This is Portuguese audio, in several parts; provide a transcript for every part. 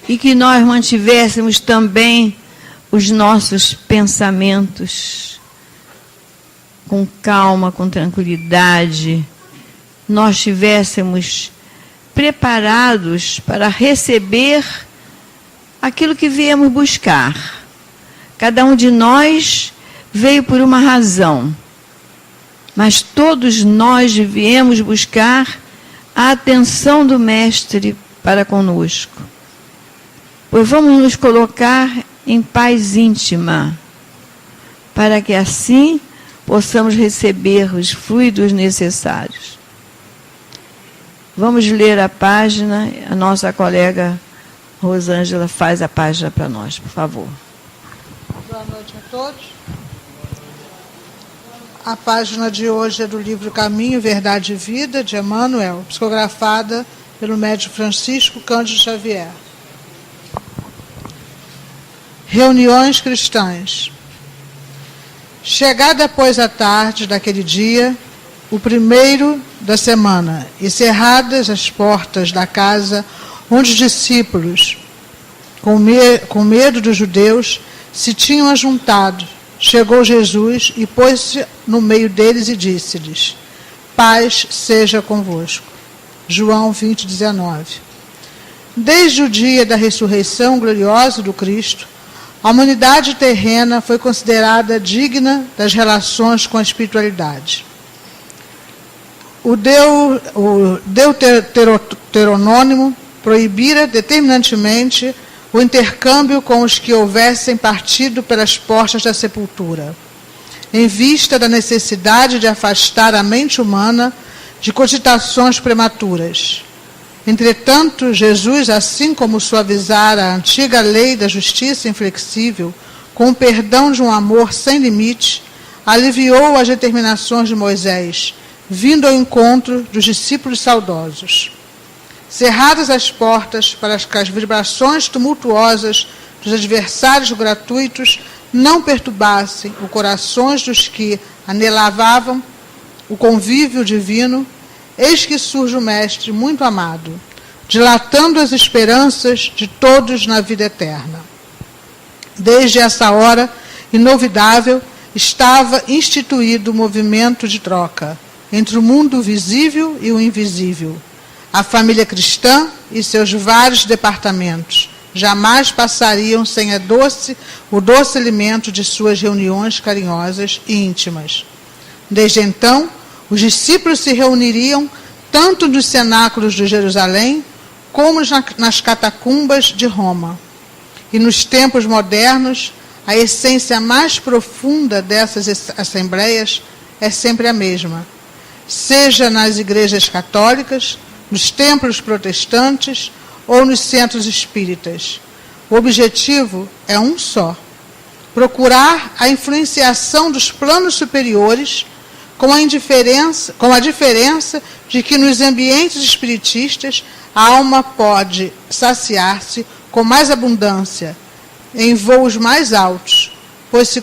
e que nós mantivéssemos também os nossos pensamentos com calma, com tranquilidade, nós estivéssemos preparados para receber aquilo que viemos buscar. Cada um de nós veio por uma razão, mas todos nós viemos buscar a atenção do Mestre para conosco. Pois vamos nos colocar em paz íntima, para que assim possamos receber os fluidos necessários. Vamos ler a página, a nossa colega Rosângela faz a página para nós, por favor. Boa noite a todos. A página de hoje é do livro Caminho, Verdade e Vida, de Emmanuel, psicografada pelo médium Francisco Cândido Xavier. Reuniões cristãs. Chegada, pois, a tarde daquele dia, o primeiro da semana, e cerradas as portas da casa onde os discípulos, com medo dos judeus, se tinham ajuntado, chegou Jesus e pôs-se no meio deles e disse-lhes: paz seja convosco. João 20, 19. Desde o dia da ressurreição gloriosa do Cristo, a humanidade terrena foi considerada digna das relações com a espiritualidade. O Deuteronômio proibira determinantemente o intercâmbio com os que houvessem partido pelas portas da sepultura, em vista da necessidade de afastar a mente humana de cogitações prematuras. Entretanto, Jesus, assim como suavizara a antiga lei da justiça inflexível, com o perdão de um amor sem limite, aliviou as determinações de Moisés, vindo ao encontro dos discípulos saudosos. Cerradas as portas para que as vibrações tumultuosas dos adversários gratuitos não perturbassem os corações dos que anelavam o convívio divino, eis que surge o Mestre muito amado, dilatando as esperanças de todos na vida eterna. Desde essa hora inovidável estava instituído o movimento de troca entre o mundo visível e o invisível. A família cristã e seus vários departamentos jamais passariam sem o doce alimento de suas reuniões carinhosas e íntimas. Desde então, os discípulos se reuniriam tanto nos cenáculos de Jerusalém como nas catacumbas de Roma. E nos tempos modernos, a essência mais profunda dessas assembleias é sempre a mesma, seja nas igrejas católicas, nos templos protestantes ou nos centros espíritas. O objetivo é um só: procurar a influenciação dos planos superiores, com a diferença de que nos ambientes espiritistas a alma pode saciar-se com mais abundância, em voos mais altos, pois se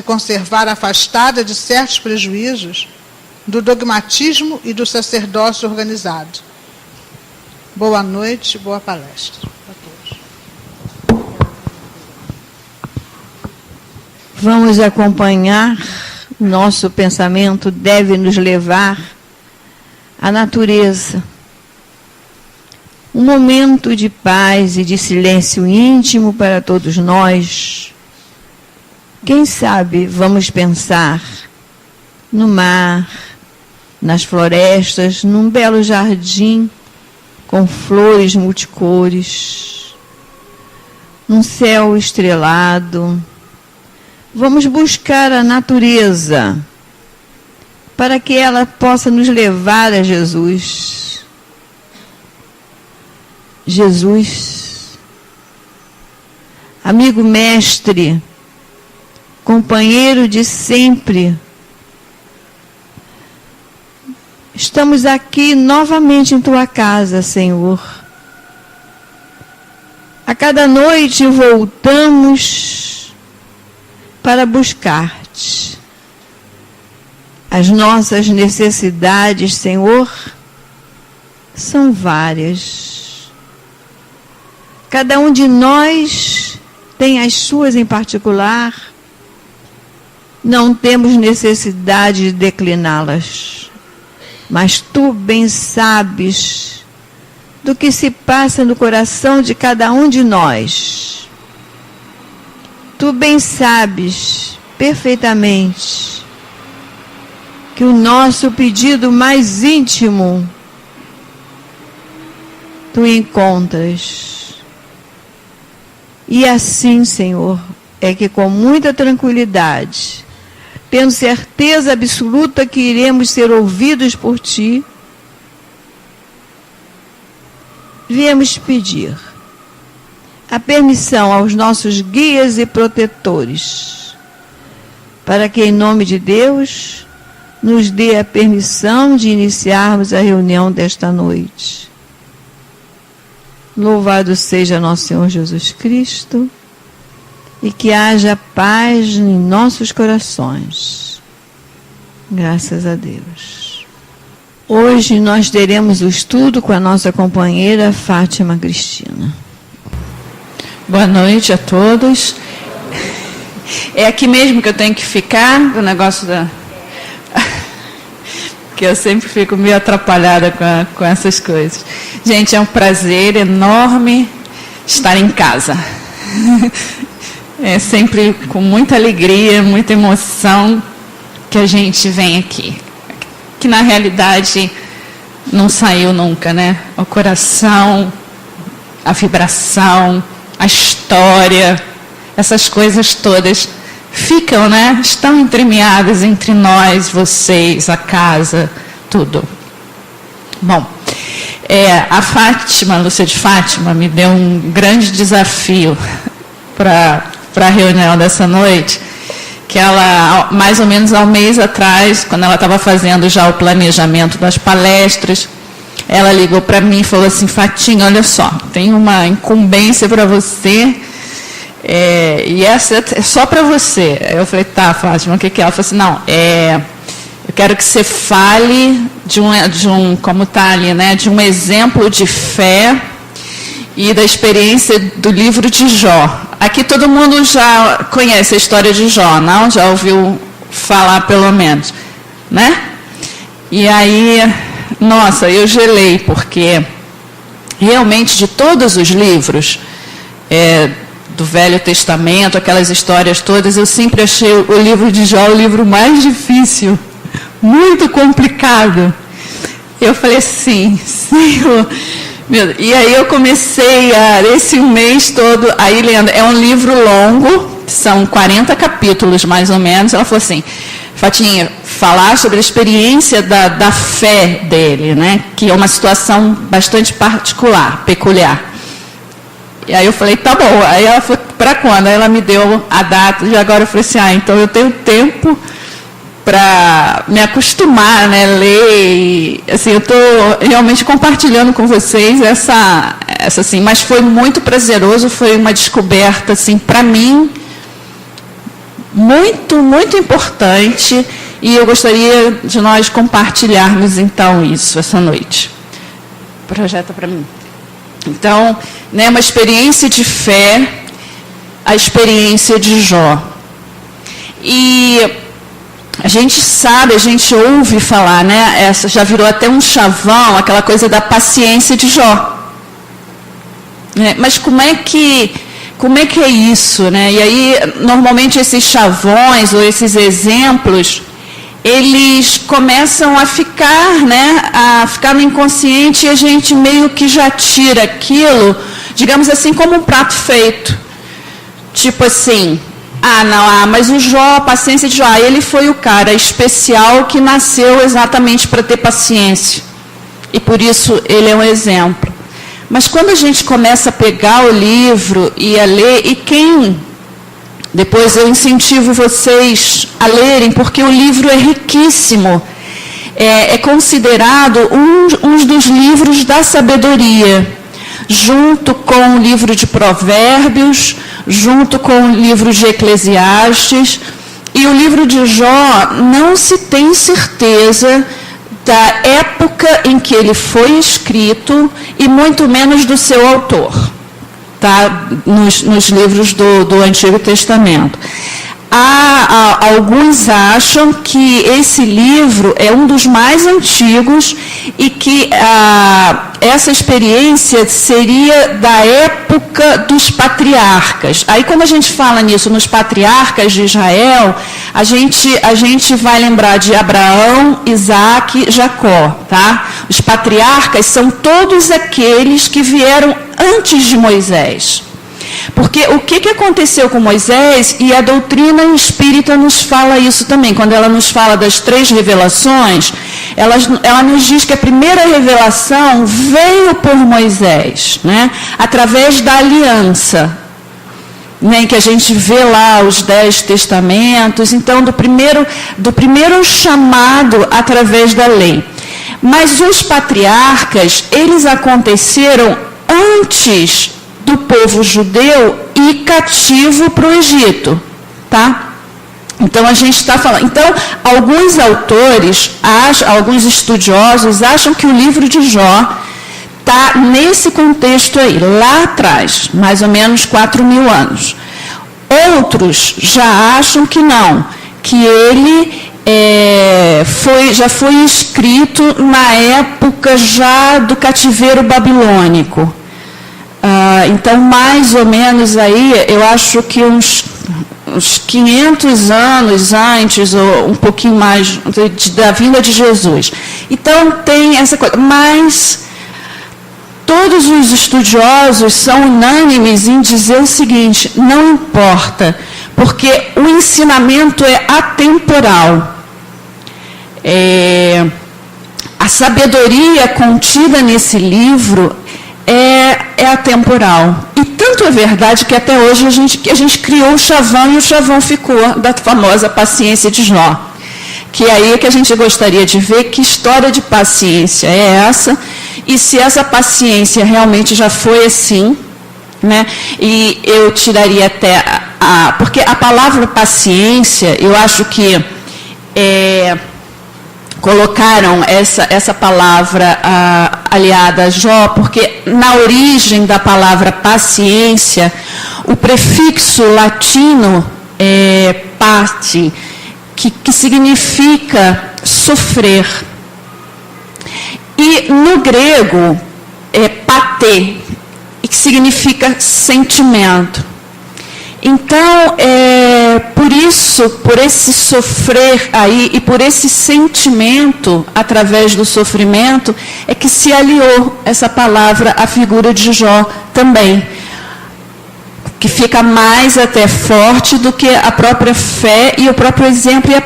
conservar afastada de certos prejuízos do dogmatismo e do sacerdócio organizado. Boa noite, boa palestra a todos. Vamos acompanhar. Nosso pensamento deve nos levar à natureza. Um momento de paz e de silêncio íntimo para todos nós. Quem sabe vamos pensar no mar, nas florestas, num belo jardim com flores multicores, num céu estrelado. Vamos buscar a natureza para que ela possa nos levar a Jesus. Jesus, amigo mestre, companheiro de sempre, estamos aqui novamente em tua casa, Senhor. A cada noite voltamos para buscar-te. As nossas necessidades, Senhor, são várias. Cada um de nós tem as suas em particular. Não temos necessidade de decliná-las. Mas tu bem sabes do que se passa no coração de cada um de nós. Tu bem sabes perfeitamente que o nosso pedido mais íntimo tu encontras. E assim, Senhor, é que com muita tranquilidade, tendo certeza absoluta que iremos ser ouvidos por Ti, viemos pedir a permissão aos nossos guias e protetores, para que, em nome de Deus, nos dê a permissão de iniciarmos a reunião desta noite. Louvado seja nosso Senhor Jesus Cristo, e que haja paz em nossos corações. Graças a Deus. Hoje nós teremos o estudo com a nossa companheira Fátima Cristina. Boa noite a todos. É aqui mesmo que eu tenho que ficar, o negócio da... que eu sempre fico meio atrapalhada com essas coisas. Gente, é um prazer enorme estar em casa. É sempre com muita alegria, muita emoção que a gente vem aqui. Que na realidade não saiu nunca, né? O coração, a vibração, a história, essas coisas todas ficam, né? Estão entremeadas entre nós, vocês, a casa, tudo. Bom, a Fátima, Lúcia de Fátima, me deu um grande desafio para a reunião dessa noite, que ela, mais ou menos há um mês atrás, quando ela estava fazendo já o planejamento das palestras, ela ligou para mim e falou assim: Fatinha, olha só, tem uma incumbência para você, e essa é só para você. Eu falei: tá, Fátima, o que é? Ela falou assim: não, eu quero que você fale de um como está ali, né, de um exemplo de fé e da experiência do livro de Jó. Aqui todo mundo já conhece a história de Jó, não? Já ouviu falar pelo menos, né? E aí, nossa, eu gelei, porque realmente de todos os livros do Velho Testamento, aquelas histórias todas, eu sempre achei o livro de Jó o livro mais difícil, muito complicado. Eu falei assim, Senhor... E aí eu comecei esse mês todo, aí lendo, é um livro longo, são 40 capítulos mais ou menos. Ela falou assim: Fatinha, falar sobre a experiência da fé dele, né, que é uma situação bastante particular, peculiar. E aí eu falei: tá bom. Aí ela falou: para quando? Aí ela me deu a data, e agora eu falei assim: então eu tenho tempo para me acostumar, né, ler, e, assim, eu estou realmente compartilhando com vocês essa assim, mas foi muito prazeroso, foi uma descoberta, assim, para mim, muito, muito importante, e eu gostaria de nós compartilharmos, então, isso, essa noite. Projeta para mim. Então, né, uma experiência de fé, a experiência de Jó. E a gente sabe, a gente ouve falar, né? Essa já virou até um chavão, aquela coisa da paciência de Jó. Mas como é que é isso, né? E aí, normalmente, esses chavões ou esses exemplos, eles começam a ficar, né? A ficar no inconsciente, e a gente meio que já tira aquilo, digamos assim, como um prato feito. Tipo assim... mas o Jó, a paciência de Jó, ele foi o cara especial que nasceu exatamente para ter paciência. E por isso ele é um exemplo. Mas quando a gente começa a pegar o livro e a ler, e depois eu incentivo vocês a lerem, porque o livro é riquíssimo. É considerado um dos livros da sabedoria, junto com o livro de Provérbios, junto com o livro de Eclesiastes. E o livro de Jó não se tem certeza da época em que ele foi escrito e muito menos do seu autor. tá? Nos livros do Antigo Testamento. Alguns acham que esse livro é um dos mais antigos e que essa experiência seria da época dos patriarcas. Aí, quando a gente fala nisso, nos patriarcas de Israel, a gente vai lembrar de Abraão, Isaac, Jacó. Tá? Os patriarcas são todos aqueles que vieram antes de Moisés. Porque o que aconteceu com Moisés, e a doutrina espírita nos fala isso também, quando ela nos fala das 3 revelações, ela nos diz que a primeira revelação veio por Moisés, né, através da aliança, né, em que a gente vê lá os 10 testamentos, então do primeiro chamado através da lei. Mas os patriarcas, eles aconteceram antes do povo judeu ir cativo para o Egito, tá? Então a gente está falando. Então, alguns autores, alguns estudiosos acham que o livro de Jó está nesse contexto aí, lá atrás, mais ou menos 4.000 anos. Outros já acham que não, que ele já foi escrito na época já do cativeiro babilônico. Então, mais ou menos aí, eu acho que uns 500 anos antes, ou um pouquinho mais, da vinda de Jesus. Então, tem essa coisa. Mas todos os estudiosos são unânimes em dizer o seguinte: não importa, porque o ensinamento é atemporal. A sabedoria contida nesse livro é atemporal. E tanto é verdade que até hoje a gente criou o chavão, e o chavão ficou da famosa paciência de Jó. Que é aí que a gente gostaria de ver que história de paciência é essa, e se essa paciência realmente já foi assim, né? E eu tiraria até porque a palavra paciência, eu acho que colocaram essa palavra aliada a Jó, porque na origem da palavra paciência, o prefixo latino é pati, que significa sofrer. E no grego é paté, que significa sentimento. Então, por isso, por esse sofrer aí e por esse sentimento, através do sofrimento, é que se aliou essa palavra à figura de Jó também, que fica mais até forte do que a própria fé e o próprio exemplo e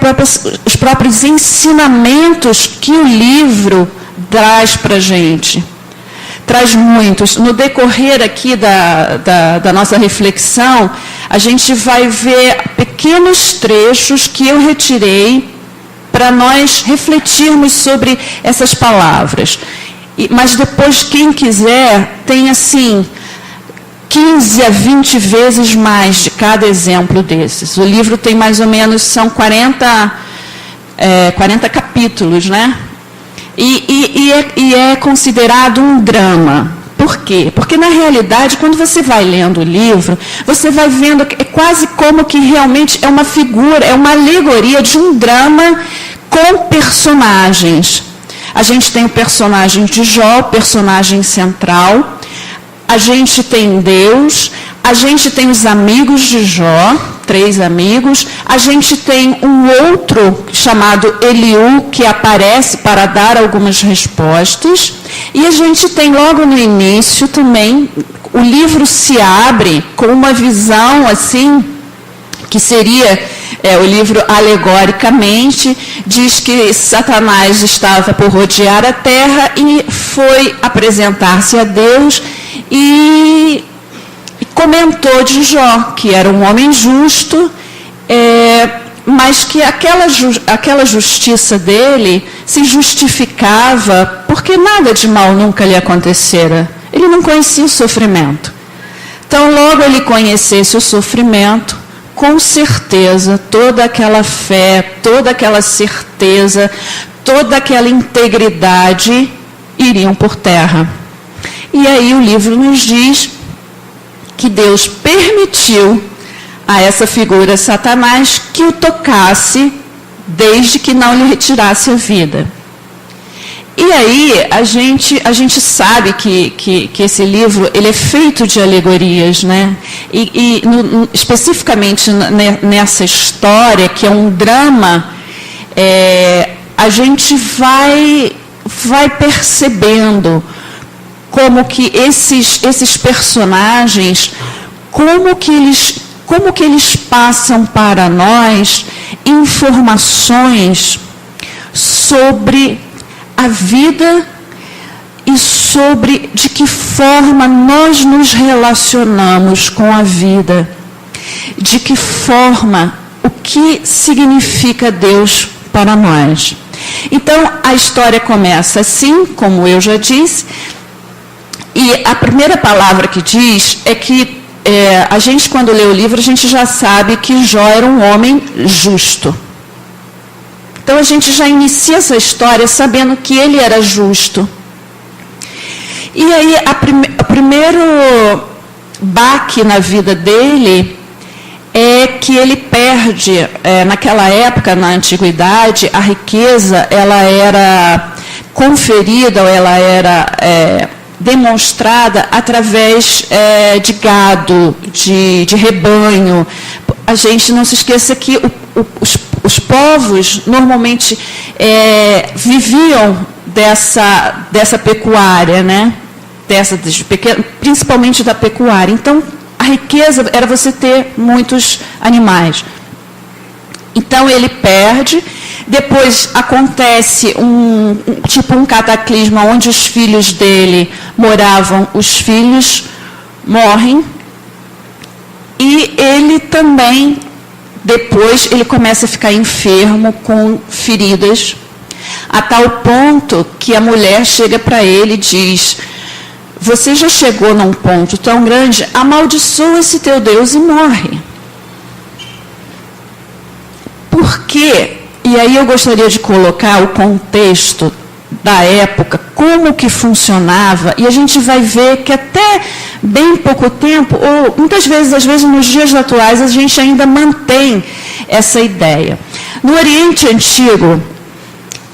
os próprios ensinamentos que o livro traz para a gente. Traz muitos. No decorrer aqui da nossa reflexão, a gente vai ver pequenos trechos que eu retirei para nós refletirmos sobre essas palavras. Mas depois, quem quiser, tem assim 15 a 20 vezes mais de cada exemplo desses. O livro tem mais ou menos, são 40 capítulos, né? E é considerado um drama. Por quê? Porque, na realidade, quando você vai lendo o livro, você vai vendo que é quase como que realmente é uma figura, é uma alegoria de um drama com personagens. A gente tem o personagem de Jó, o personagem central. A gente tem Deus, a gente tem os amigos de Jó, 3 amigos, a gente tem um outro chamado Eliú, que aparece para dar algumas respostas, e a gente tem logo no início também, o livro se abre com uma visão assim, que seria, o livro alegoricamente, diz que Satanás estava por rodear a terra e foi apresentar-se a Deus e comentou de Jó, que era um homem justo, mas que aquela justiça dele se justificava porque nada de mal nunca lhe acontecera. Ele não conhecia o sofrimento. Então, logo ele conhecesse o sofrimento, com certeza, toda aquela fé, toda aquela certeza, toda aquela integridade iriam por terra. E aí o livro nos diz que Deus permitiu a essa figura Satanás que o tocasse, desde que não lhe retirasse a vida. E aí, a gente sabe que esse livro ele é feito de alegorias, né? Especificamente nessa história, que é um drama, a gente vai percebendo como que esses personagens, como que eles passam para nós informações sobre a vida e sobre de que forma nós nos relacionamos com a vida, de que forma, o que significa Deus para nós. Então, a história começa assim, como eu já disse, e a primeira palavra que diz é que a gente, quando lê o livro, a gente já sabe que Jó era um homem justo. Então, a gente já inicia essa história sabendo que ele era justo. E aí, o primeiro baque na vida dele é que ele perde, naquela época, na antiguidade, a riqueza, ela era conferida, ou ela era demonstrada através de gado, de rebanho. A gente não se esqueça que os povos normalmente viviam dessa pecuária, né? Principalmente da pecuária. Então, a riqueza era você ter muitos animais. Então, ele perde. Depois acontece um cataclisma onde os filhos dele moravam, os filhos morrem. E ele também, depois, ele começa a ficar enfermo, com feridas, a tal ponto que a mulher chega para ele e diz: você já chegou num ponto tão grande, amaldiçoa esse teu Deus e morre. Por quê? E aí eu gostaria de colocar o contexto da época, como que funcionava, e a gente vai ver que até bem pouco tempo, ou muitas vezes, às vezes nos dias atuais, a gente ainda mantém essa ideia. No Oriente Antigo,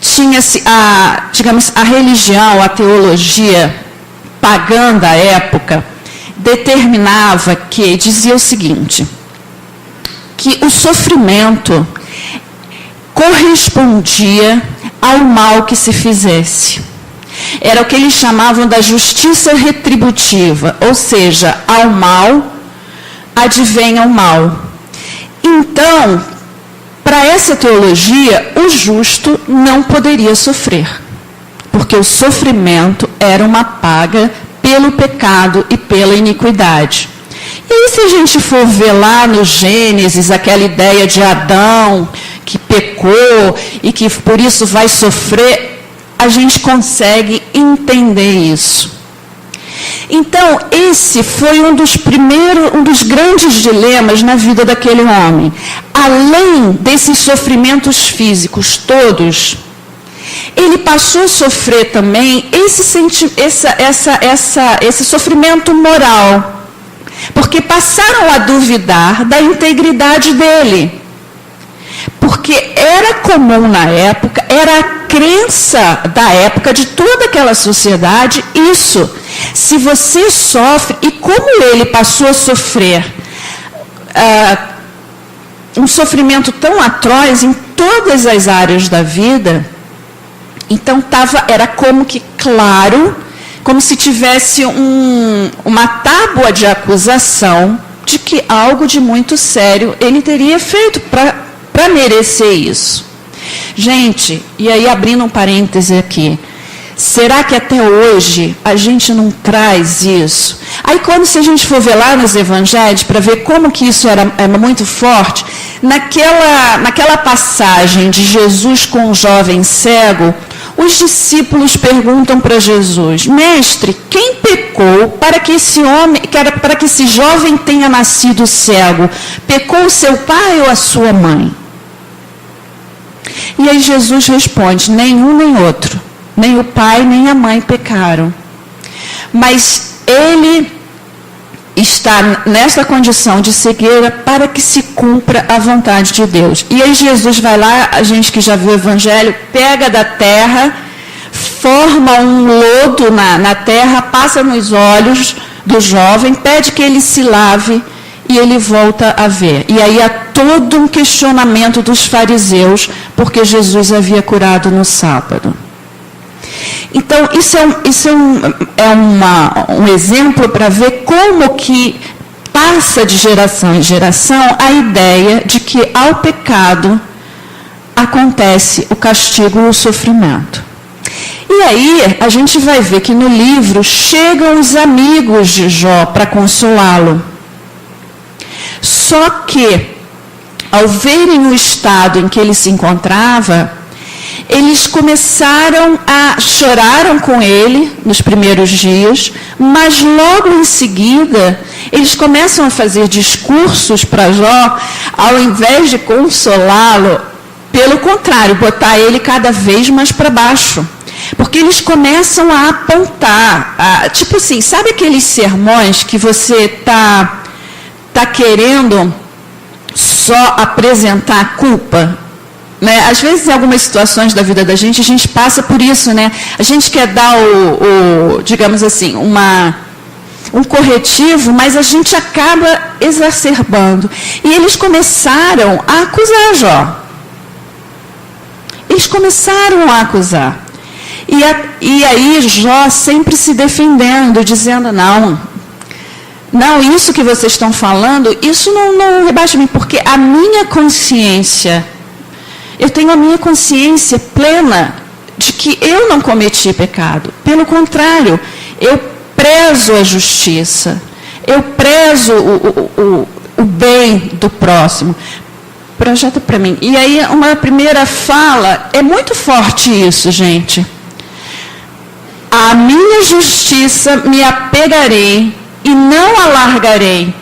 tinha-se a religião, a teologia pagã da época, determinava dizia o seguinte, que o sofrimento correspondia ao mal que se fizesse. Era o que eles chamavam da justiça retributiva, ou seja, ao mal advenha o mal. Então, para essa teologia, o justo não poderia sofrer, porque o sofrimento era uma paga pelo pecado e pela iniquidade. E aí, se a gente for ver lá no Gênesis, aquela ideia de Adão, que pecou e que por isso vai sofrer, a gente consegue entender isso. Então, esse foi um dos grandes dilemas na vida daquele homem. Além desses sofrimentos físicos todos, ele passou a sofrer também esse sofrimento moral, porque passaram a duvidar da integridade dele. Porque era comum na época, era a crença da época de toda aquela sociedade isso. Se você sofre, e como ele passou a sofrer um sofrimento tão atroz em todas as áreas da vida, então era como que claro, como se tivesse uma tábua de acusação de que algo de muito sério ele teria feito para merecer isso. Gente, e aí abrindo um parêntese aqui, será que até hoje a gente não traz isso? Aí se a gente for ver lá nos evangelhos, para ver como que isso era muito forte, naquela passagem de Jesus com o jovem cego, os discípulos perguntam para Jesus: mestre, quem pecou para que esse jovem tenha nascido cego? Pecou o seu pai ou a sua mãe? E aí Jesus responde: nenhum nem outro, nem o pai nem a mãe pecaram. Mas ele está nessa condição de cegueira para que se cumpra a vontade de Deus. E aí Jesus vai lá, a gente que já viu o Evangelho, pega da terra, forma um lodo na terra, passa nos olhos do jovem, pede que ele se lave e ele volta a ver. E aí há todo um questionamento dos fariseus, porque Jesus havia curado no sábado. Então, isso é um exemplo para ver como que passa de geração em geração a ideia de que ao pecado acontece o castigo e o sofrimento. E aí, a gente vai ver que no livro chegam os amigos de Jó para consolá-lo. Só que, ao verem o estado em que ele se encontrava, eles choraram com ele nos primeiros dias, mas logo em seguida, eles começam a fazer discursos para Jó, ao invés de consolá-lo, pelo contrário, botar ele cada vez mais para baixo. Porque eles começam a apontar, tipo assim, sabe aqueles sermões que você tá querendo só apresentar a culpa? Né? Às vezes, em algumas situações da vida da gente, a gente passa por isso, né? A gente quer dar digamos assim, um corretivo, mas a gente acaba exacerbando. E eles começaram a acusar Jó. Eles começaram a acusar. E aí Jó sempre se defendendo, dizendo, não, isso que vocês estão falando, isso não rebaixa mim, porque a minha consciência, eu tenho a minha consciência plena de que eu não cometi pecado. Pelo contrário, eu prezo a justiça, eu prezo o bem do próximo. Projeta para mim. E aí, uma primeira fala, é muito forte isso, gente. A minha justiça me apegarei e não a largarei.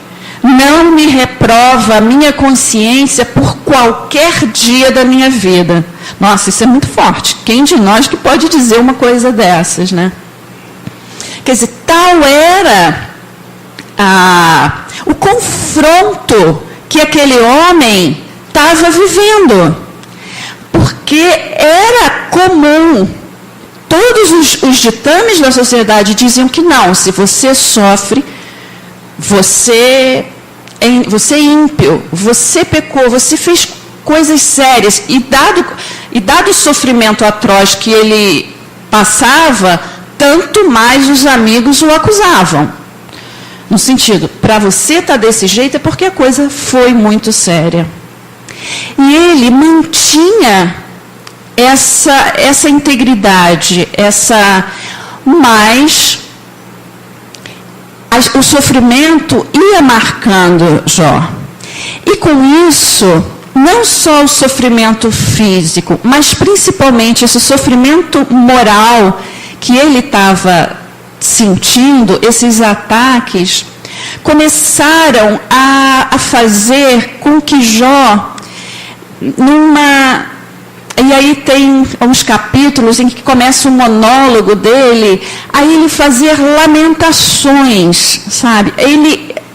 Não me reprova a minha consciência por qualquer dia da minha vida. Nossa, isso é muito forte. Quem de nós que pode dizer uma coisa dessas, né? Quer dizer, tal era o confronto que aquele homem estava vivendo. Porque era comum. Todos os ditames da sociedade diziam que não, se você sofre, você é ímpio, você pecou, você fez coisas sérias. E dado o sofrimento atroz que ele passava, tanto mais os amigos o acusavam. No sentido, para você estar desse jeito é porque a coisa foi muito séria. E ele mantinha essa integridade, mas o sofrimento ia marcando Jó. E com isso, não só o sofrimento físico, mas principalmente esse sofrimento moral que ele estava sentindo, esses ataques, começaram a fazer com que Jó, e aí tem uns capítulos em que começa o monólogo dele, aí ele fazer lamentações, sabe?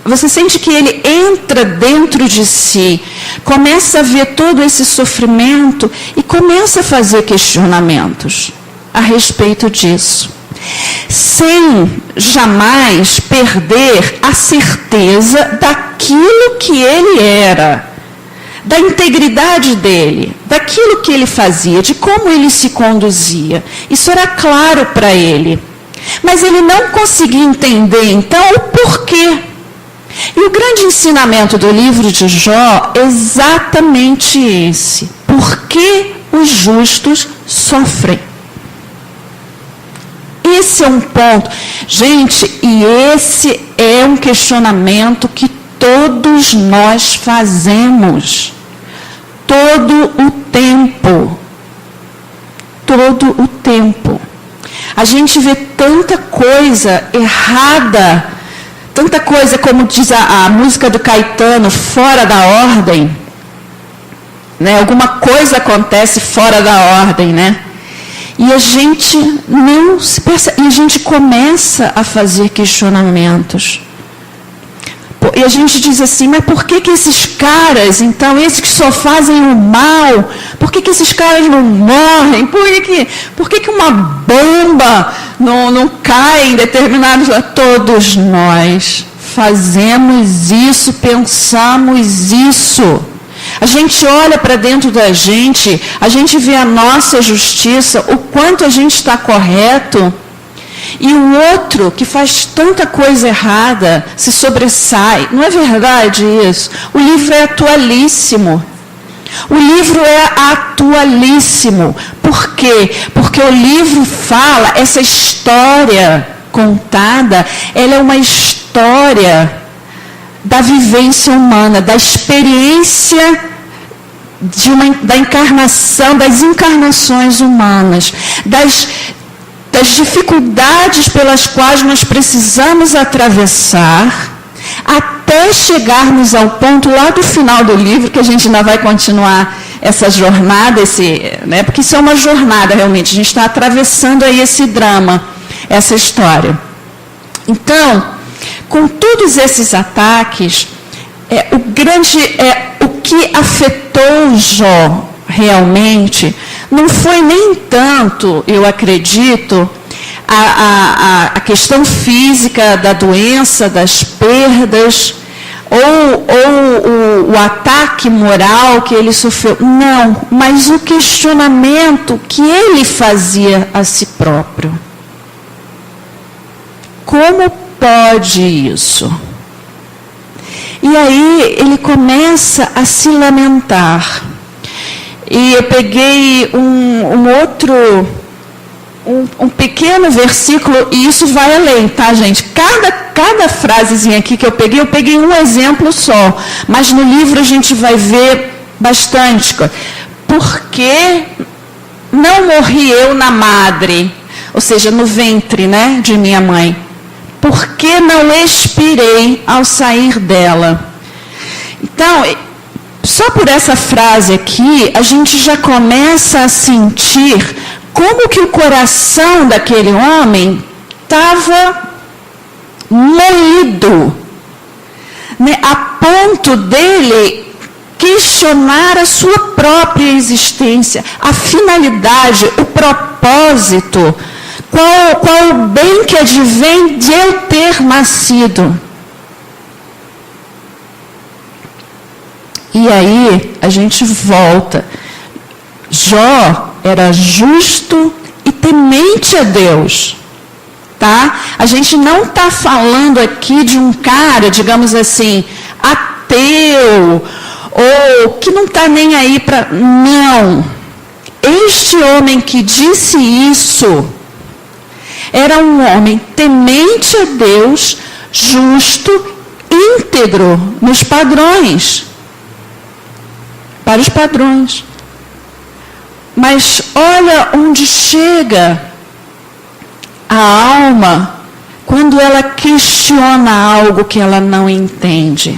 Você sente que ele entra dentro de si, começa a ver todo esse sofrimento e começa a fazer questionamentos a respeito disso, sem jamais perder a certeza daquilo que ele era, da integridade dele, daquilo que ele fazia, de como ele se conduzia. Isso era claro para ele. Mas ele não conseguia entender, então, o porquê. E o grande ensinamento do livro de Jó é exatamente esse. Por que os justos sofrem? Esse é um ponto. Gente, e esse é um questionamento que todos nós fazemos. Todo o tempo. Todo o tempo. A gente vê tanta coisa errada, tanta coisa, como diz a música do Caetano, fora da ordem. Né? Alguma coisa acontece fora da ordem, né? E a gente não se percebe, e a gente começa a fazer questionamentos. e a gente diz assim, mas por que esses caras, então, esses que só fazem o mal, por que esses caras não morrem? Por que uma bomba não cai em determinados... Todos nós fazemos isso, pensamos isso. A gente olha para dentro da gente, a gente vê a nossa justiça, o quanto a gente está correto, e o outro que faz tanta coisa errada se sobressai. Não é verdade isso? O livro é atualíssimo. O livro é atualíssimo. Por quê? Porque o livro fala, essa história contada, ela é uma história da vivência humana, da experiência da encarnação, das encarnações humanas, das dificuldades pelas quais nós precisamos atravessar até chegarmos ao ponto lá do final do livro, que a gente ainda vai continuar essa jornada, porque isso é uma jornada realmente, a gente está atravessando aí esse drama, essa história. Então, com todos esses ataques, o que afetou Jó realmente não foi nem tanto, eu acredito, a questão física da doença, das perdas, ou o ataque moral que ele sofreu. Não, mas o questionamento que ele fazia a si próprio. Como pode isso? E aí ele começa a se lamentar. E eu peguei um pequeno versículo, e isso vai além, tá, gente? Cada frasezinha aqui que eu peguei um exemplo só, mas no livro a gente vai ver bastante. Porque não morri eu na madre, ou seja, no ventre, né, de minha mãe? Porque não expirei ao sair dela? Então, só por essa frase aqui, a gente já começa a sentir como que o coração daquele homem estava moído, né, a ponto dele questionar a sua própria existência, a finalidade, o propósito, qual o bem que advém de eu ter nascido. E aí a gente volta. Jó era justo e temente a Deus. Tá? A gente não está falando aqui de um cara, digamos assim, ateu, ou que não está nem aí para... Não. Este homem que disse isso era um homem temente a Deus, justo, íntegro nos padrões. Para os padrões. Mas olha onde chega a alma quando ela questiona algo que ela não entende.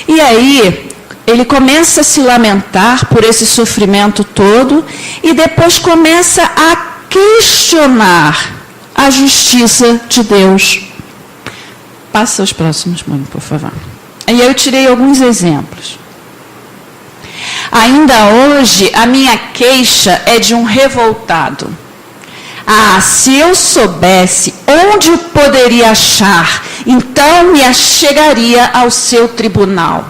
E aí, ele começa a se lamentar por esse sofrimento todo e depois começa a questionar a justiça de Deus. Passa os próximos, mãe, por favor. E eu tirei alguns exemplos. Ainda hoje, a minha queixa é de um revoltado. Ah, se eu soubesse onde o poderia achar, então me achegaria ao seu tribunal.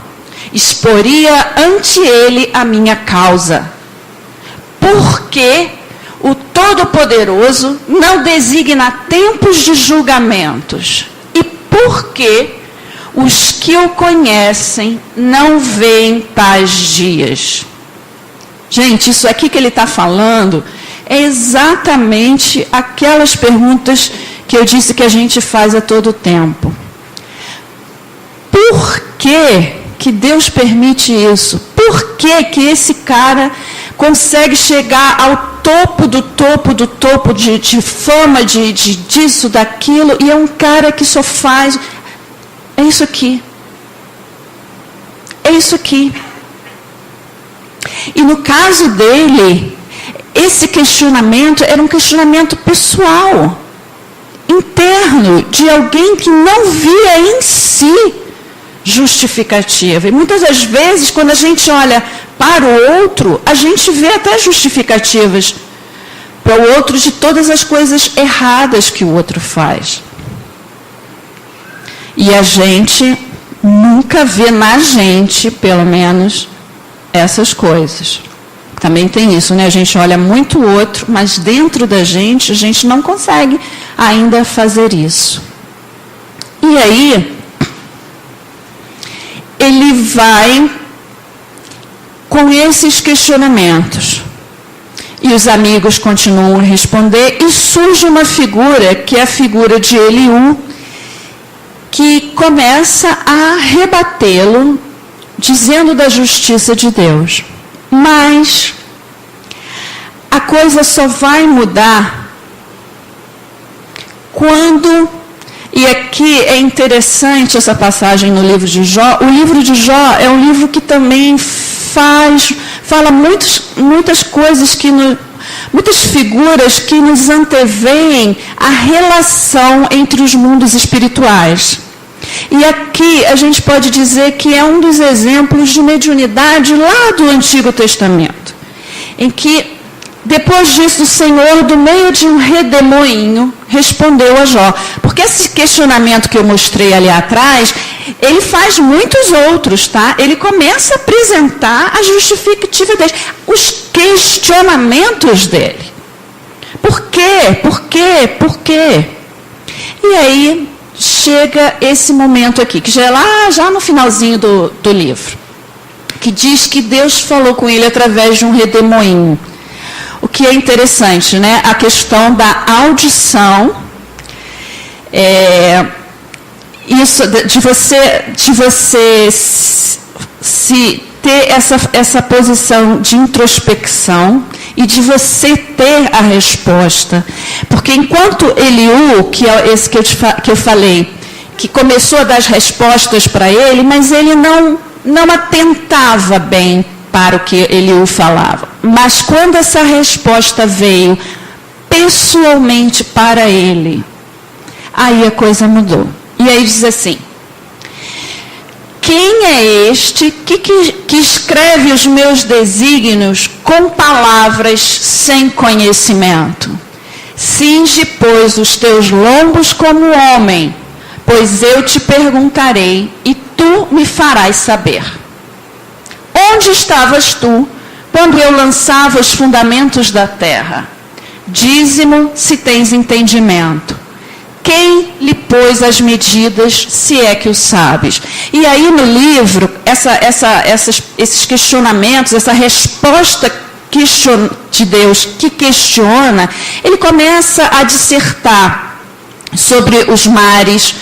Exporia ante ele a minha causa. Porque o Todo-Poderoso não designa tempos de julgamentos. E porque os que o conhecem não veem tais dias. Gente, isso aqui que ele está falando é exatamente aquelas perguntas que eu disse que a gente faz a todo tempo. Por que Deus permite isso? Por que esse cara consegue chegar ao topo do topo de fama, disso, daquilo, e é um cara que só faz... É isso aqui. É isso aqui. E no caso dele, esse questionamento era um questionamento pessoal. interno de alguém que não via em si justificativa. E muitas das vezes, quando a gente olha para o outro, a gente vê até justificativas para o outro de todas as coisas erradas que o outro faz. E a gente nunca vê na gente, pelo menos, essas coisas. Também tem isso, né? A gente olha muito o outro, mas dentro da gente, a gente não consegue ainda fazer isso. E aí, ele vai com esses questionamentos. E os amigos continuam a responder, e surge uma figura, que é a figura de Eliú, que começa a rebatê-lo, dizendo da justiça de Deus. Mas a coisa só vai mudar quando, e aqui é interessante essa passagem no livro de Jó. O livro de Jó é um livro que também fala muitas coisas, muitas figuras que nos anteveem a relação entre os mundos espirituais. E aqui a gente pode dizer que é um dos exemplos de mediunidade lá do Antigo Testamento, em que, depois disso, o Senhor, do meio de um redemoinho, respondeu a Jó. Porque esse questionamento que eu mostrei ali atrás, ele faz muitos outros, tá? Ele começa a apresentar a justificativa dele, os questionamentos dele. Por quê? Por quê? Por quê? E aí chega esse momento aqui, que já é lá já no finalzinho do livro, que diz que Deus falou com ele através de um redemoinho. O que é interessante, né? A questão da audição, isso de você se ter essa posição de introspecção e de você ter a resposta. Porque enquanto Eliú, que é esse que eu falei, que começou a dar as respostas para ele, mas ele não atentava bem para o que Eliú falava. Mas quando essa resposta veio pessoalmente para ele, aí a coisa mudou. E aí diz assim: quem é este que escreve os meus desígnios com palavras sem conhecimento? Cinge, pois, os teus lombos como homem, pois eu te perguntarei e tu me farás saber. Onde estavas tu quando eu lançava os fundamentos da terra? Dize-me se tens entendimento. Quem lhe pôs as medidas, se é que o sabes? E aí no livro, esses questionamentos, essa resposta de Deus que questiona, ele começa a dissertar sobre os mares,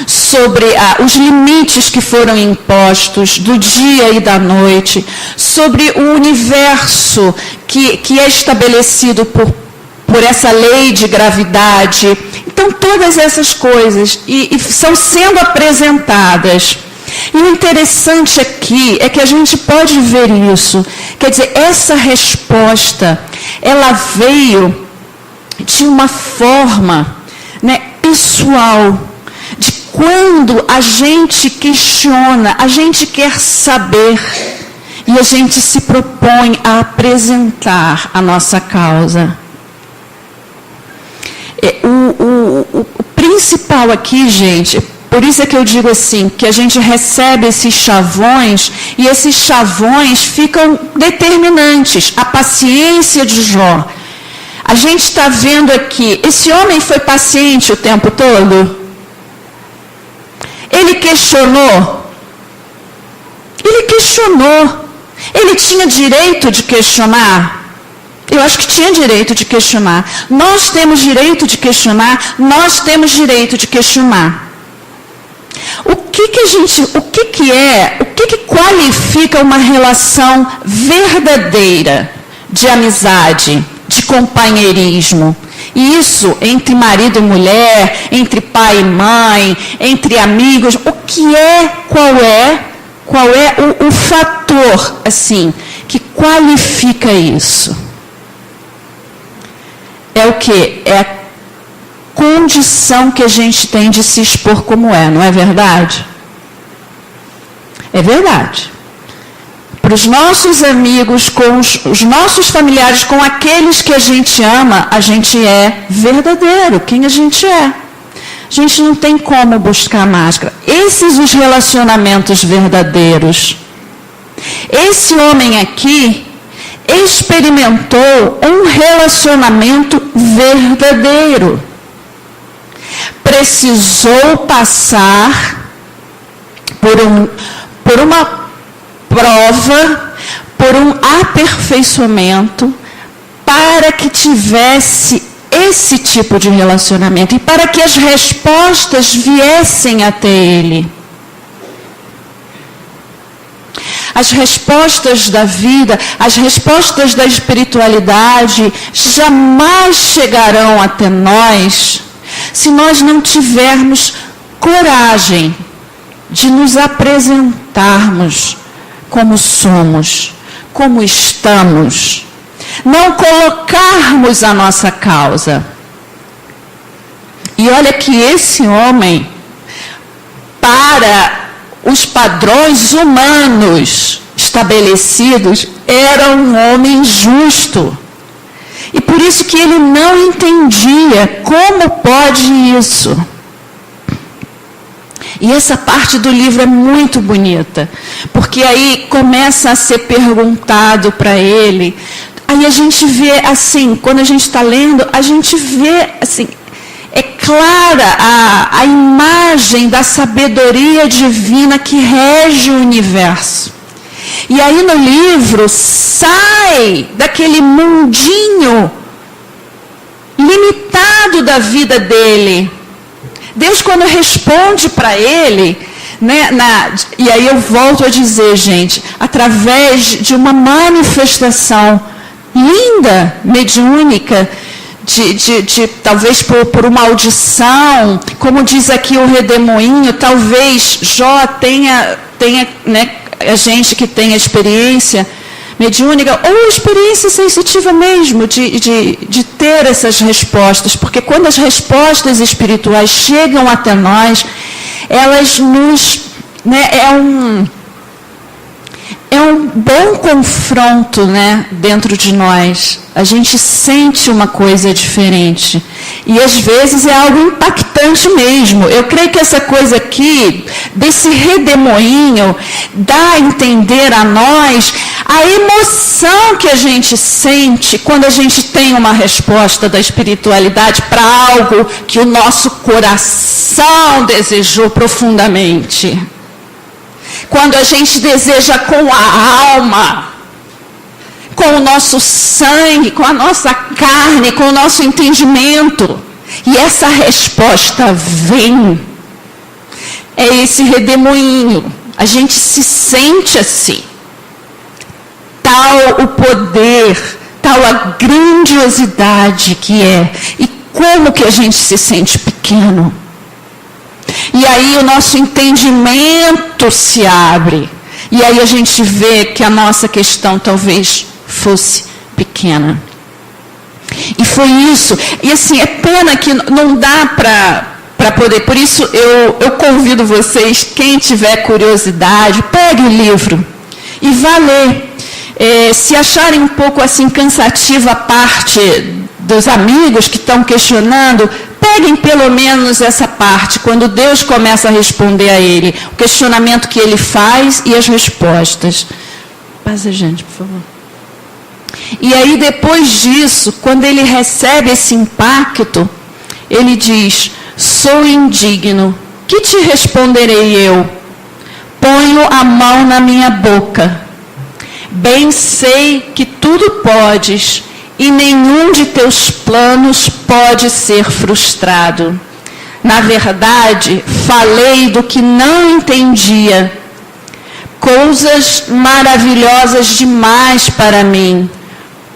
sobre os limites que foram impostos do dia e da noite, sobre o universo que é estabelecido por essa lei de gravidade. Então, todas essas coisas e são sendo apresentadas. E o interessante aqui é que a gente pode ver isso. Quer dizer, essa resposta, ela veio de uma forma, né, pessoal, de quando a gente questiona, a gente quer saber e a gente se propõe a apresentar a nossa causa. O principal aqui, gente, por isso é que eu digo assim, que a gente recebe esses chavões e esses chavões ficam determinantes. A paciência de Jó. A gente está vendo aqui, esse homem foi paciente o tempo todo? Ele questionou? Ele questionou. Ele tinha direito de questionar? Eu acho que tinha direito de questionar. Nós temos direito de questionar, nós temos direito de questionar. O que qualifica uma relação verdadeira de amizade, de companheirismo? E isso entre marido e mulher, entre pai e mãe, entre amigos, qual é o fator, assim, que qualifica isso? É o quê? É a condição que a gente tem de se expor como não é verdade? É verdade. Para os nossos amigos, com os nossos familiares, com aqueles que a gente ama, a gente é verdadeiro, quem a gente é. A gente não tem como buscar máscara. Esses os relacionamentos verdadeiros. Esse homem aqui experimentou um relacionamento verdadeiro. Precisou passar por uma prova, por um aperfeiçoamento, para que tivesse esse tipo de relacionamento e para que as respostas viessem até ele. As respostas da vida, as respostas da espiritualidade jamais chegarão até nós se nós não tivermos coragem de nos apresentarmos como somos, como estamos, não colocarmos a nossa causa. E olha que esse homem, para os padrões humanos estabelecidos, era um homem justo. E por isso que ele não entendia como pode isso. E essa parte do livro é muito bonita, porque aí começa a ser perguntado para ele. Aí a gente vê assim, quando a gente está lendo, a gente vê assim, é clara a imagem da sabedoria divina que rege o universo. E aí no livro sai daquele mundinho limitado da vida dele. Deus, quando responde para ele, né, e aí eu volto a dizer, gente, através de uma manifestação linda, mediúnica, talvez por uma audição, como diz aqui o Redemoinho, talvez Jó tenha né, a gente que tem a experiência mediúnica, ou experiência sensitiva mesmo, de ter essas respostas, porque quando as respostas espirituais chegam até nós, elas nos, né, é um bom confronto, né, dentro de nós. A gente sente uma coisa diferente. E às vezes é algo impactante mesmo. Eu creio que essa coisa aqui, desse redemoinho, dá a entender a nós a emoção que a gente sente quando a gente tem uma resposta da espiritualidade para algo que o nosso coração desejou profundamente. Quando a gente deseja com a alma, com o nosso sangue, com a nossa carne, com o nosso entendimento, e essa resposta vem, é esse redemoinho, a gente se sente assim, tal o poder, tal a grandiosidade que é, e como que a gente se sente pequeno. E aí o nosso entendimento se abre. E aí a gente vê que a nossa questão talvez fosse pequena. E foi isso. E assim, é pena que não dá para poder. Por isso eu convido vocês, quem tiver curiosidade, pegue o livro e vá ler. Se acharem um pouco assim cansativa a parte dos amigos que estão questionando, peguem pelo menos essa parte, quando Deus começa a responder a ele, o questionamento que ele faz e as respostas. Passa, gente, por favor. E aí, depois disso, quando ele recebe esse impacto, ele diz: sou indigno, que te responderei eu? Ponho a mão na minha boca. Bem sei que tudo podes, e nenhum de teus planos pode ser frustrado. Na verdade, falei do que não entendia, coisas maravilhosas demais para mim,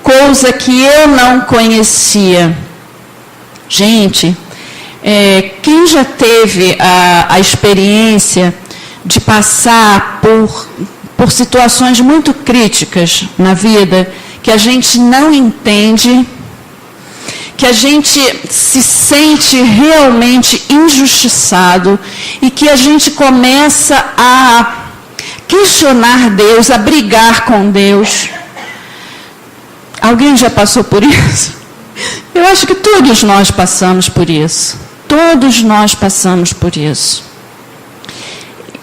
coisa que eu não conhecia. Gente, quem já teve a experiência de passar por situações muito críticas na vida, que a gente não entende, que a gente se sente realmente injustiçado e que a gente começa a questionar Deus, a brigar com Deus. Alguém já passou por isso? Eu acho que todos nós passamos por isso. Todos nós passamos por isso.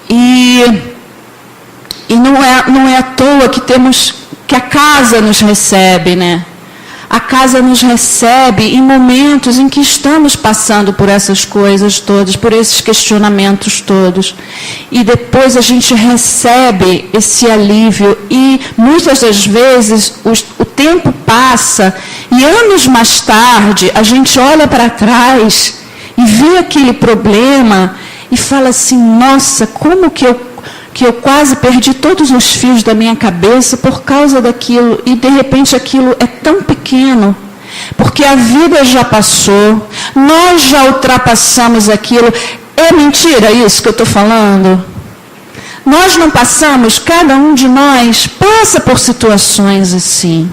E não é à toa que a casa nos recebe, né? A casa nos recebe em momentos em que estamos passando por essas coisas todas, por esses questionamentos todos. E depois a gente recebe esse alívio e muitas das vezes o tempo passa e anos mais tarde a gente olha para trás e vê aquele problema e fala assim, nossa, como que eu quase perdi todos os fios da minha cabeça por causa daquilo, e de repente aquilo é tão pequeno, porque a vida já passou, nós já ultrapassamos aquilo. É mentira isso que eu estou falando? Nós não passamos, cada um de nós passa por situações assim.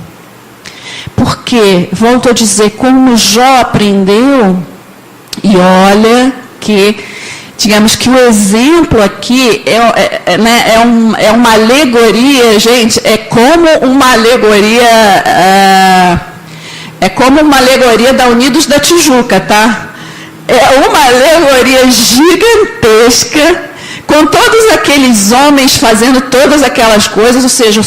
Porque, volto a dizer, como Jó aprendeu, e olha que... Digamos que o exemplo aqui é uma alegoria, gente, é como uma alegoria da Unidos da Tijuca, tá? É uma alegoria gigantesca, com todos aqueles homens fazendo todas aquelas coisas, ou seja,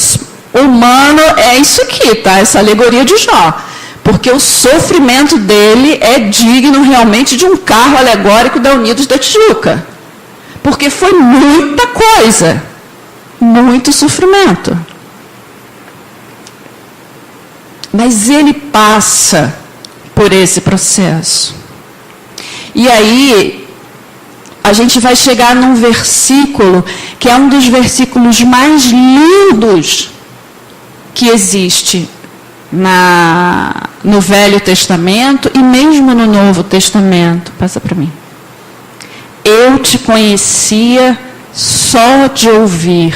o humano é isso aqui, tá? Essa alegoria de Jó. Porque o sofrimento dele é digno realmente de um carro alegórico da Unidos da Tijuca. Porque foi muita coisa, muito sofrimento. Mas ele passa por esse processo. E aí, a gente vai chegar num versículo, que é um dos versículos mais lindos que existe no Velho Testamento e mesmo no Novo Testamento. Passa para mim. Eu te conhecia só de ouvir,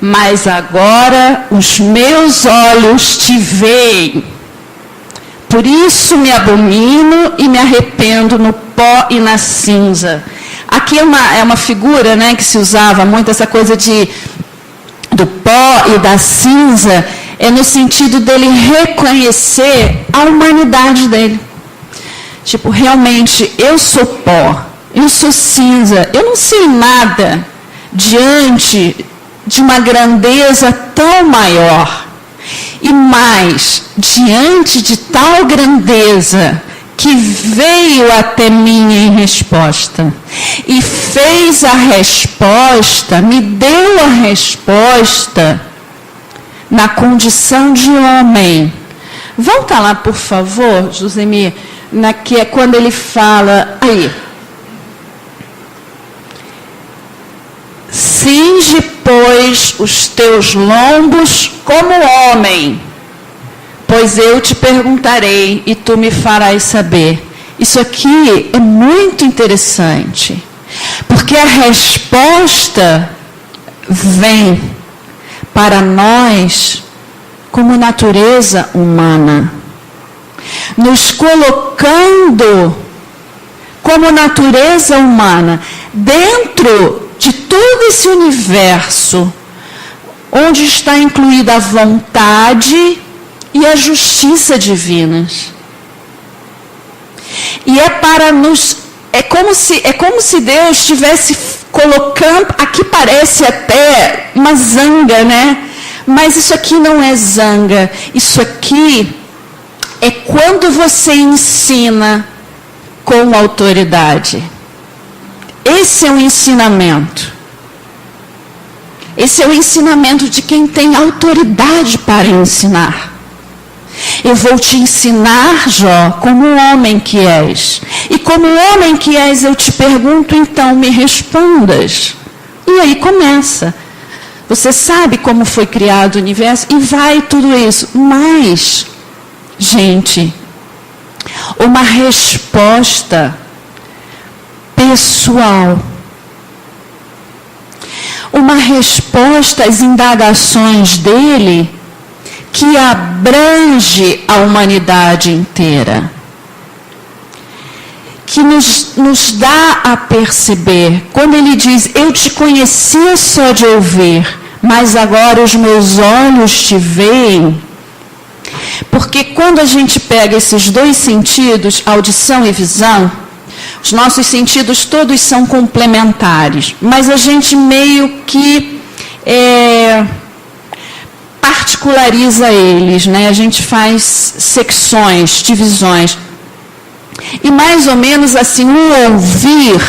mas agora os meus olhos te veem. Por isso me abomino e me arrependo no pó e na cinza. Aqui é uma figura, né, que se usava muito, essa coisa do pó e da cinza, é no sentido dele reconhecer a humanidade dele. Tipo, realmente, eu sou pó, eu sou cinza, eu não sei nada diante de uma grandeza tão maior. E mais, diante de tal grandeza que veio até mim em resposta, e fez a resposta, me deu a resposta, na condição de homem. Volta lá, por favor, Josemir, que é quando ele fala, aí, cinge, pois, os teus lombos como homem, pois eu te perguntarei e tu me farás saber. Isso aqui é muito interessante, porque a resposta vem para nós como natureza humana, nos colocando como natureza humana dentro de todo esse universo, onde está incluída a vontade e a justiça divinas. E é como se Deus estivesse colocando, aqui parece até uma zanga, né? Mas isso aqui não é zanga. Isso aqui é quando você ensina com autoridade. Esse é o ensinamento. Esse é o ensinamento de quem tem autoridade para ensinar. Eu vou te ensinar, Jó, como homem que és. E como homem que és, eu te pergunto, então me respondas. E aí começa. Você sabe como foi criado o universo e vai tudo isso. Mas, gente, uma resposta pessoal. Uma resposta às indagações dele que abrange a humanidade inteira, que nos dá a perceber, quando ele diz, eu te conhecia só de ouvir, mas agora os meus olhos te veem. Porque quando a gente pega esses dois sentidos, audição e visão, os nossos sentidos todos são complementares, mas a gente meio que particulariza eles, né? A gente faz secções, divisões. E mais ou menos assim, o ouvir,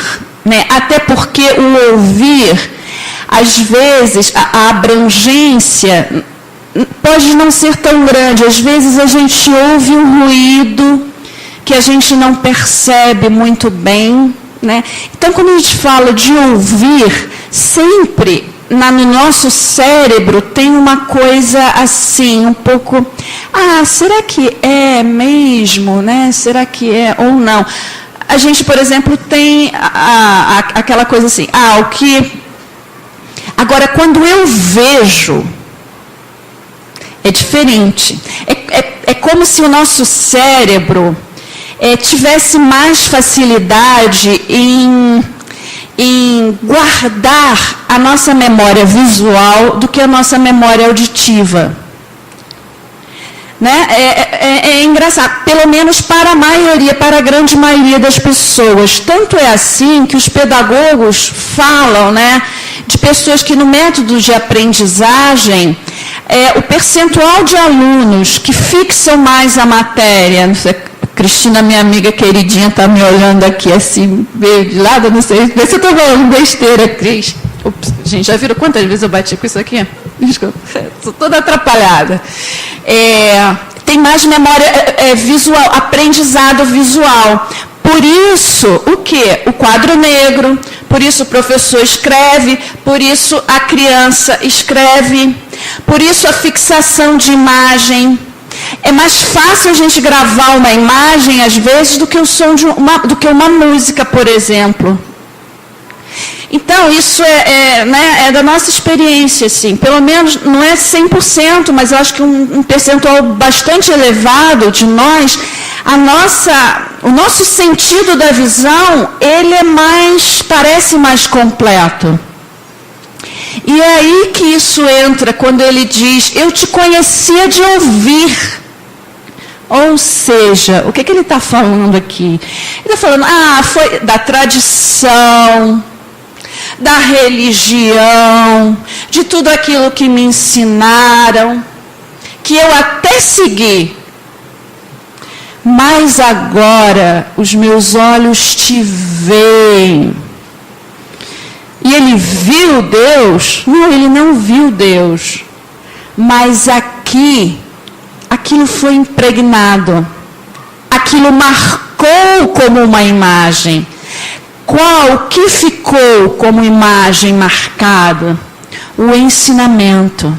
né? Até porque o ouvir, às vezes, a abrangência pode não ser tão grande. Às vezes a gente ouve um ruído que a gente não percebe muito bem, né? Então, quando a gente fala de ouvir, sempre no nosso cérebro tem uma coisa assim, um pouco, será que é mesmo, né? Será que é ou não? A gente, por exemplo, tem aquela coisa assim, o que... Agora, quando eu vejo, é diferente. É como se o nosso cérebro tivesse mais facilidade em guardar a nossa memória visual do que a nossa memória auditiva. Né? É engraçado, pelo menos para a maioria, para a grande maioria das pessoas. Tanto é assim que os pedagogos falam, né, de pessoas que no método de aprendizagem, o percentual de alunos que fixam mais a matéria, não sei, Cristina, minha amiga queridinha, está me olhando aqui assim, meio de lado, não sei se eu estou falando besteira, Cris. Ups, gente, já viram quantas vezes eu bati com isso aqui? Desculpa, estou toda atrapalhada. Tem mais memória visual, aprendizado visual. Por isso, o quê? O quadro negro, por isso o professor escreve, por isso a criança escreve, por isso a fixação de imagem. É mais fácil a gente gravar uma imagem, às vezes, do que o som do que uma música, por exemplo. Então, isso é da nossa experiência, assim. Pelo menos, não é 100%, mas eu acho que um percentual bastante elevado de nós, o nosso sentido da visão, ele parece mais completo. E é aí que isso entra, quando ele diz, eu te conhecia de ouvir. Ou seja, o que ele está falando aqui? Ele está falando, foi da tradição, da religião, de tudo aquilo que me ensinaram, que eu até segui. Mas agora os meus olhos te veem. E ele viu Deus? Não, ele não viu Deus. Mas aquilo foi impregnado. Aquilo marcou como uma imagem. Qual que ficou como imagem marcada? O ensinamento.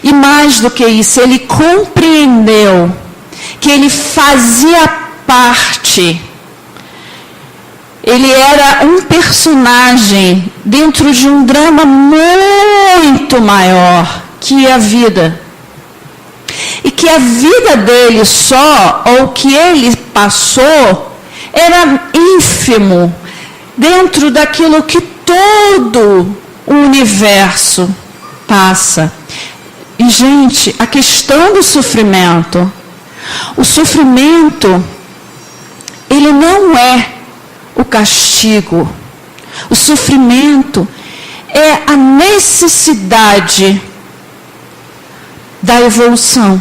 E mais do que isso, ele compreendeu que ele fazia parte. Ele era um personagem dentro de um drama muito maior que a vida. E que a vida dele só, ou o que ele passou, era ínfimo dentro daquilo que todo o universo passa. E, gente, a questão do sofrimento, o sofrimento, ele não é o castigo. O sofrimento é a necessidade da evolução.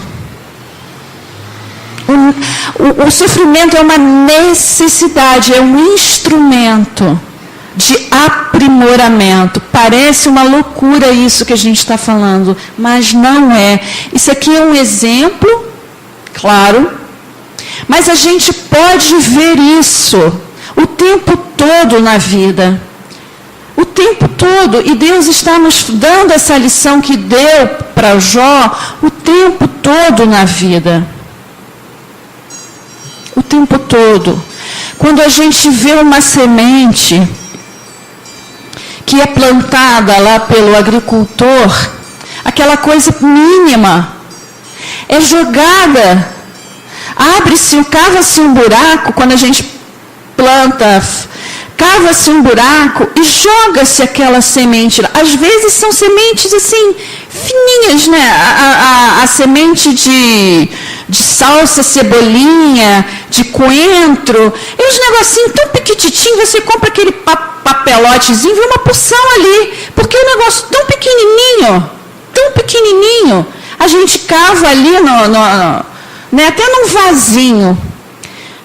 O sofrimento é uma necessidade, é um instrumento de aprimoramento. Parece uma loucura isso que a gente está falando, mas não é. Isso aqui é um exemplo, claro, mas a gente pode ver isso o tempo todo na vida. O tempo todo. E Deus está nos dando essa lição que deu para Jó o tempo todo na vida. O tempo todo. Quando a gente vê uma semente que é plantada lá pelo agricultor, aquela coisa mínima, é jogada. Abre-se, cava-se um buraco, quando a gente planta, cava-se um buraco e joga-se aquela semente lá. Às vezes são sementes assim, fininhas, né? A semente de salsa, cebolinha, de coentro, e uns negocinhos tão pequititinhos, você compra aquele papelotezinho, vê uma porção ali, porque é um negócio tão pequenininho, a gente cava ali, né, até num vasinho,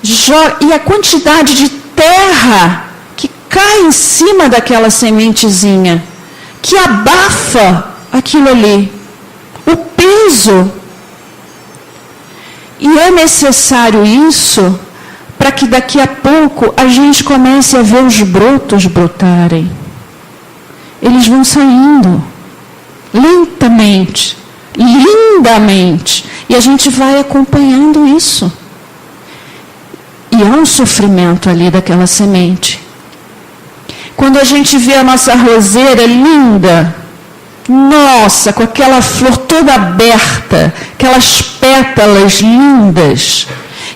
e a quantidade de terra que cai em cima daquela sementezinha, que abafa aquilo ali, o peso. E é necessário isso para que daqui a pouco a gente comece a ver os brotos brotarem. Eles vão saindo lentamente, lindamente, e a gente vai acompanhando isso. E há um sofrimento ali daquela semente. Quando a gente vê a nossa roseira linda, nossa, com aquela flor toda aberta, aquelas pétalas lindas,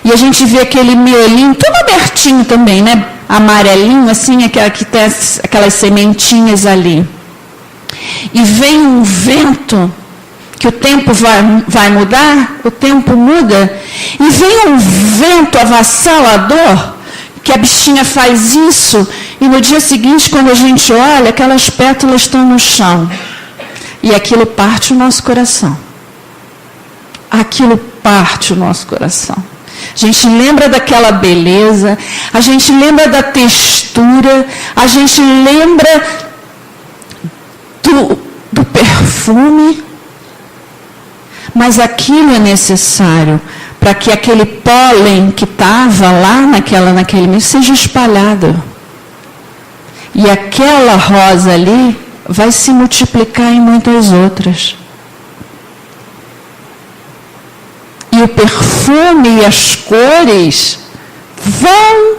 e a gente vê aquele miolinho todo abertinho também, né? Amarelinho, assim, que tem aquelas sementinhas ali. E vem um vento, que o tempo vai mudar, o tempo muda, e vem um vento avassalador, que a bichinha faz isso, e no dia seguinte, quando a gente olha, aquelas pétalas estão no chão. E aquilo parte o nosso coração. Aquilo parte o nosso coração. A gente lembra daquela beleza, a gente lembra da textura, a gente lembra do perfume, mas aquilo é necessário para que aquele pólen que estava lá naquele mês seja espalhado. E aquela rosa ali vai se multiplicar em muitas outras. E o perfume e as cores vão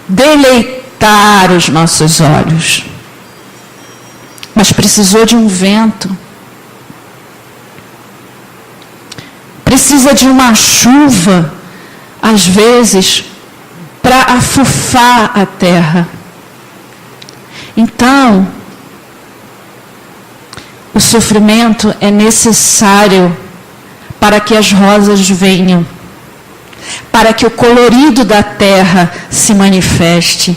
deleitar os nossos olhos. Mas precisou de um vento. Precisa de uma chuva, às vezes, para afufar a terra. Então, o sofrimento é necessário para que as rosas venham, para que o colorido da terra se manifeste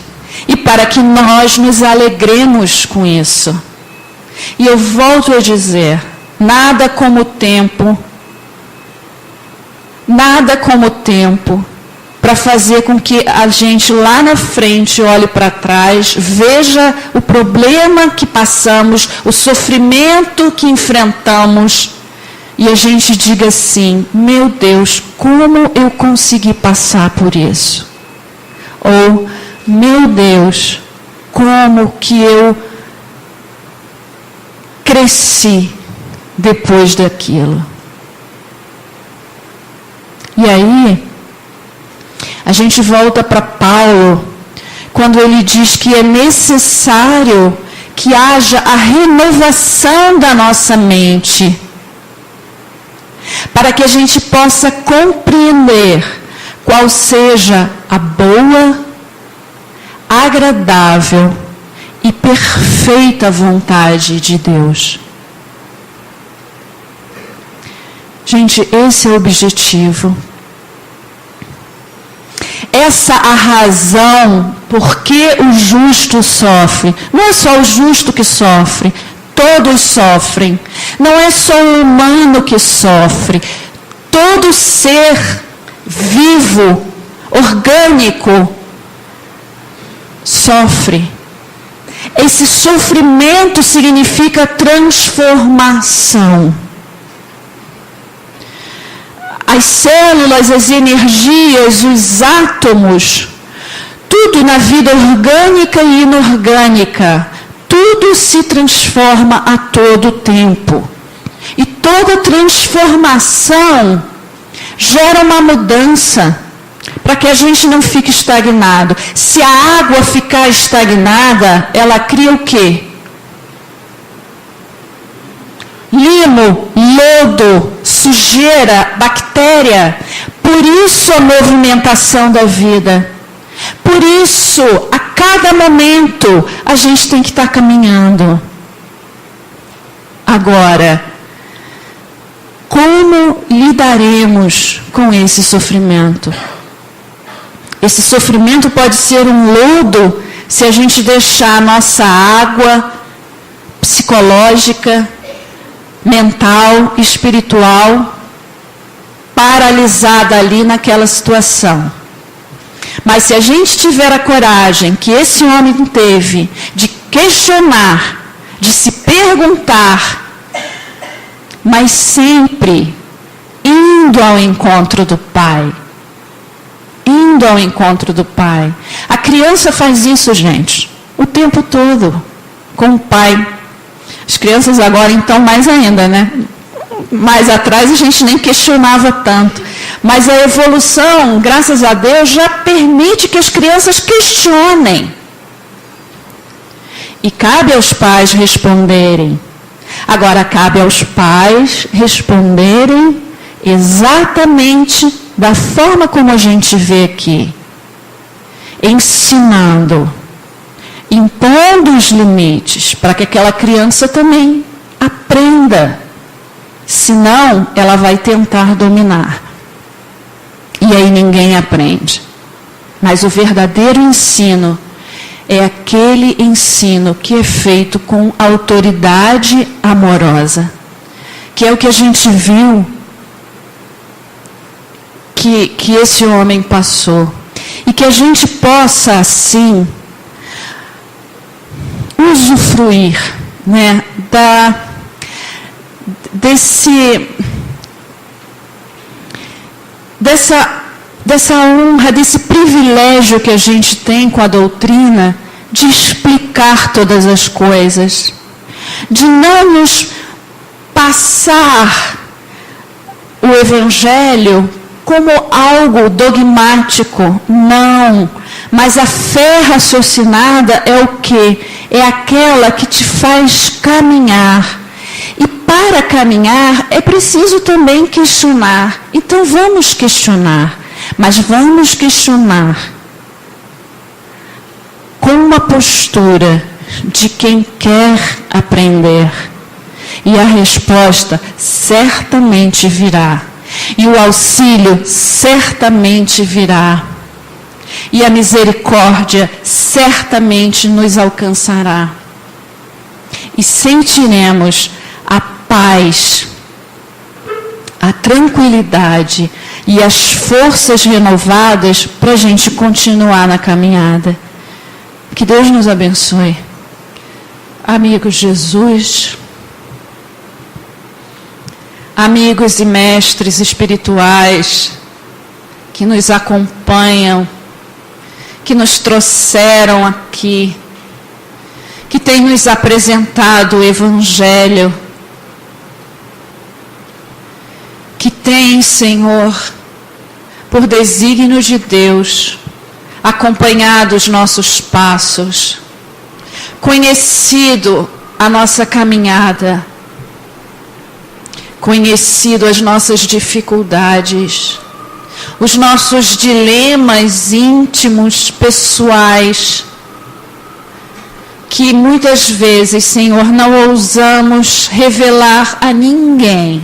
e para que nós nos alegremos com isso. E eu volto a dizer, nada como o tempo para fazer com que a gente lá na frente olhe para trás, veja o problema que passamos, o sofrimento que enfrentamos, e a gente diga assim, meu Deus, como eu consegui passar por isso? Ou, meu Deus, como que eu cresci depois daquilo? E aí, a gente volta para Paulo, quando ele diz que é necessário que haja a renovação da nossa mente, para que a gente possa compreender qual seja a boa, agradável e perfeita vontade de Deus. Gente, esse é o objetivo. Essa a razão por que o justo sofre. Não é só o justo que sofre, todos sofrem. Não é só o humano que sofre. Todo ser vivo, orgânico, sofre. Esse sofrimento significa transformação. As células, as energias, os átomos, tudo na vida orgânica e inorgânica, tudo se transforma a todo tempo. E toda transformação gera uma mudança, para que a gente não fique estagnado. Se a água ficar estagnada, ela cria o quê? limo, lodo, sujeira, bactéria. Por isso a movimentação da vida. Por isso, a cada momento, a gente tem que estar caminhando. Agora, como lidaremos com esse sofrimento? Esse sofrimento pode ser um lodo se a gente deixar a nossa água psicológica, mental, espiritual, paralisada ali naquela situação. Mas se a gente tiver a coragem que esse homem teve de questionar, de se perguntar, mas sempre indo ao encontro do Pai. Indo ao encontro do Pai. A criança faz isso, gente, o tempo todo, com o Pai. As crianças agora, então, mais ainda, né? Mais atrás a gente nem questionava tanto. Mas a evolução, graças a Deus, já permite que as crianças questionem. E cabe aos pais responderem. Agora, cabe aos pais responderem exatamente da forma como a gente vê aqui. Ensinando, impondo os limites, para que aquela criança também aprenda. Senão, ela vai tentar dominar. E aí ninguém aprende. Mas o verdadeiro ensino é aquele ensino que é feito com autoridade amorosa. Que é o que a gente viu que esse homem passou. E que a gente possa, assim, usufruir, né, dessa honra, desse privilégio que a gente tem com a doutrina de explicar todas as coisas, de não nos passar o Evangelho como algo dogmático, não. Mas a fé raciocinada é o quê? É aquela que te faz caminhar. E para caminhar é preciso também questionar. Então vamos questionar. Mas vamos questionar com uma postura de quem quer aprender. E a resposta certamente virá. E o auxílio certamente virá. E a misericórdia certamente nos alcançará. E sentiremos a paz, a tranquilidade e as forças renovadas para a gente continuar na caminhada. Que Deus nos abençoe. Amigos Jesus, amigos e mestres espirituais que nos acompanham, que nos trouxeram aqui, que têm nos apresentado o Evangelho, que tem, Senhor, por desígnio de Deus, acompanhado os nossos passos, conhecido a nossa caminhada, conhecido as nossas dificuldades, os nossos dilemas íntimos, pessoais, que muitas vezes, Senhor, não ousamos revelar a ninguém,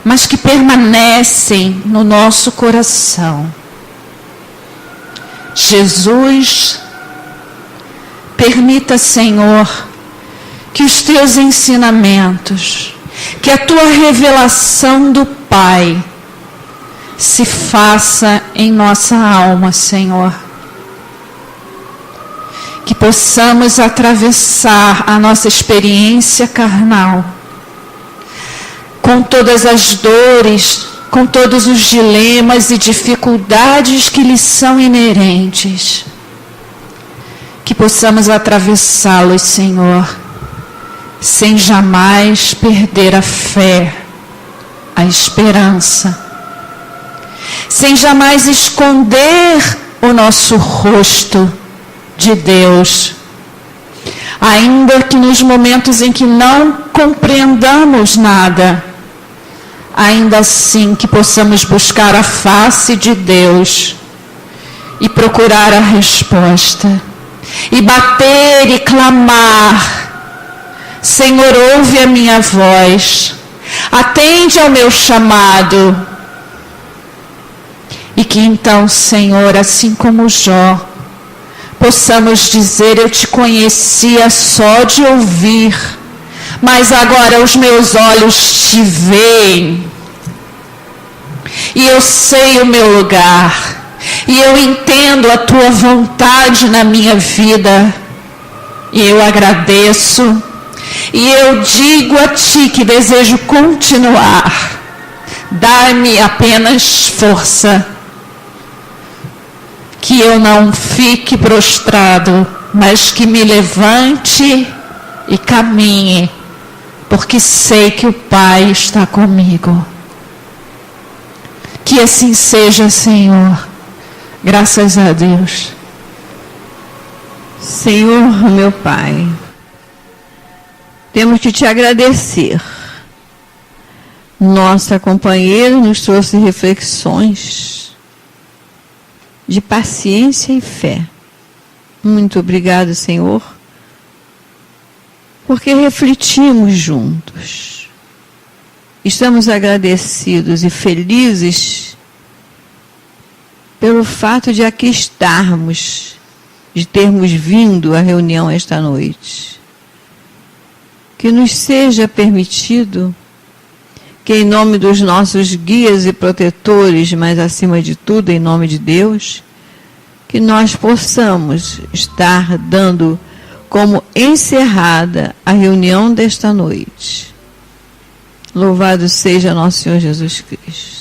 mas que permanecem no nosso coração. Jesus, permita, Senhor, que os teus ensinamentos, que a tua revelação do Pai se faça em nossa alma, Senhor. Que possamos atravessar a nossa experiência carnal, com todas as dores, com todos os dilemas e dificuldades que lhes são inerentes. Que possamos atravessá-los, Senhor, sem jamais perder a fé, a esperança, sem jamais esconder o nosso rosto de Deus, Ainda que nos momentos em que não compreendamos nada, ainda assim que possamos buscar a face de Deus e procurar a resposta, e bater e clamar: Senhor, ouve a minha voz, atende ao meu chamado. E que então, Senhor, assim como Jó, possamos dizer: eu te conhecia só de ouvir, mas agora os meus olhos te veem, e eu sei o meu lugar, e eu entendo a tua vontade na minha vida, e eu agradeço, e eu digo a ti que desejo continuar. Dá-me apenas força, que eu não fique prostrado, mas que me levante e caminhe, porque sei que o Pai está comigo. Que assim seja, Senhor. Graças a Deus. Senhor, meu Pai, temos que te agradecer. Nossa companheira nos trouxe reflexões de paciência e fé. Muito obrigado, Senhor, porque refletimos juntos. Estamos agradecidos e felizes pelo fato de aqui estarmos, de termos vindo à reunião esta noite. Que nos seja permitido que, em nome dos nossos guias e protetores, mas acima de tudo em nome de Deus, que nós possamos estar dando como encerrada a reunião desta noite. Louvado seja nosso Senhor Jesus Cristo.